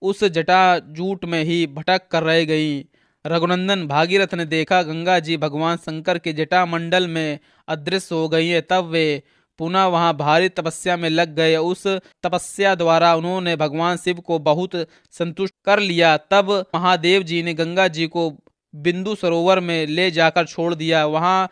उस जटाजूट में ही भटक कर रह गई। रघुनंदन भागीरथ ने देखा गंगा जी भगवान शंकर के जटा मंडल में अदृश्य हो गई है। तब वे पुनः वहां भारी तपस्या में लग गए। उस तपस्या द्वारा उन्होंने भगवान शिव को बहुत संतुष्ट कर लिया। तब महादेव जी ने गंगा जी को बिंदु सरोवर में ले जाकर छोड़ दिया। वहां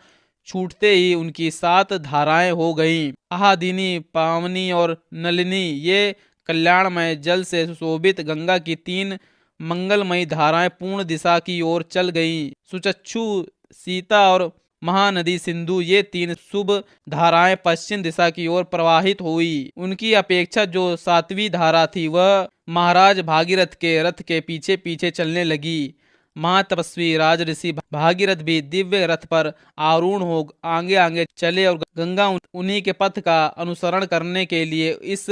छूटते ही उनकी 7 धाराएं हो गईं। आहादिनी, पावनी और नलिनी, ये कल्याणमय जल से सुशोभित गंगा की 3 मंगलमयी धाराएं पूर्ण दिशा की ओर चल गईं। सुचक्षु, सीता और महानदी सिंधु, ये 3 शुभ धाराएं पश्चिम दिशा की ओर प्रवाहित हुई। उनकी अपेक्षा जो 7वीं धारा थी वह महाराज भागीरथ के रथ के पीछे पीछे चलने लगी। महातपस्वी राजऋषि भागीरथ भी दिव्य रथ पर आरूढ़ हो आगे आगे चले और गंगा उन्हीं के पथ का अनुसरण करने के लिए इस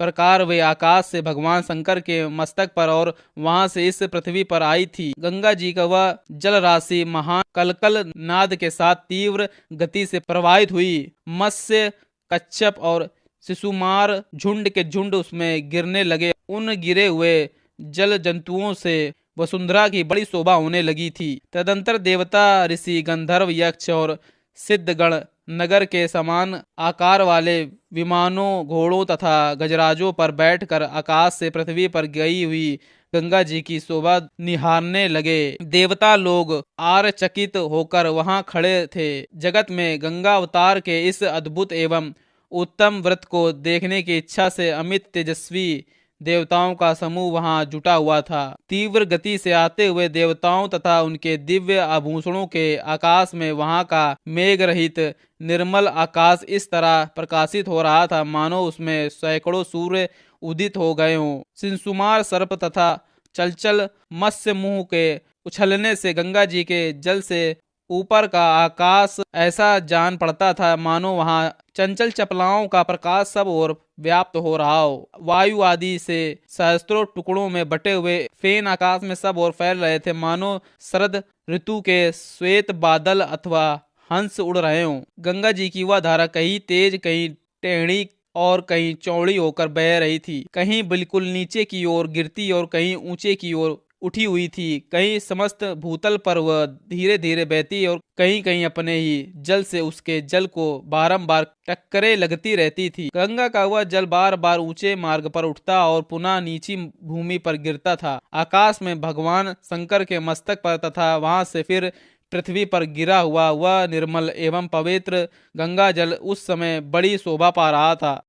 प्रकार वे आकाश से भगवान शंकर के मस्तक पर और वहां से इस पृथ्वी पर आई थी। गंगा जी का वह जल राशि महान कलकल नाद के साथ तीव्र गति से प्रवाहित हुई। मत्स्य, कच्छप और शिशुमार झुंड के झुंड उसमें गिरने लगे। उन गिरे हुए जल जंतुओं से वसुंधरा की बड़ी शोभा होने लगी थी। तदंतर देवता, ऋषि, गंधर्व, यक्ष और सिद्धगण नगर के समान आकार वाले विमानों, घोड़ों तथा गजराजों पर बैठकर आकाश से पृथ्वी पर गई हुई गंगा जी की शोभा निहारने लगे। देवता लोग आश्चर्यचकित होकर वहां खड़े थे। जगत में गंगा अवतार के इस अद्भुत एवं उत्तम व्रत को देखने की इच्छा से अमित तेजस्वी देवताओं का समूह वहां जुटा हुआ था। तीव्र गति से आते हुए देवताओं तथा उनके दिव्य आभूषणों के आकाश में वहां का मेघ रहित निर्मल आकाश इस तरह प्रकाशित हो रहा था मानो उसमें सैकड़ों सूर्य उदित हो गए हों। सिंसुमार सर्प तथा चलचल मत्स्य मुंह के उछलने से गंगा जी के जल से ऊपर का आकाश ऐसा जान पड़ता था मानो वहां चंचल चपलाओं का प्रकाश सब ओर व्याप्त हो रहा हो। वायु आदि से सहस्त्रों टुकड़ों में बटे हुए फेन आकाश में सब ओर फैल रहे थे मानो शरद ऋतु के श्वेत बादल अथवा हंस उड़ रहे हों। गंगा जी की वह धारा कहीं तेज, कहीं टेढ़ी और कहीं चौड़ी होकर बह रही थी। कहीं बिल्कुल नीचे की ओर गिरती और कहीं ऊंचे की ओर उठी हुई थी। कहीं समस्त भूतल पर वह धीरे धीरे बहती और कहीं कहीं अपने ही जल से उसके जल को बारंबार टक्करें लगती रहती थी। गंगा का वह जल बार बार ऊंचे मार्ग पर उठता और पुनः नीची भूमि पर गिरता था। आकाश में भगवान शंकर के मस्तक पर तथा वहां से फिर पृथ्वी पर गिरा हुआ वह निर्मल एवं पवित्र गंगा जल उस समय बड़ी शोभा पा रहा था।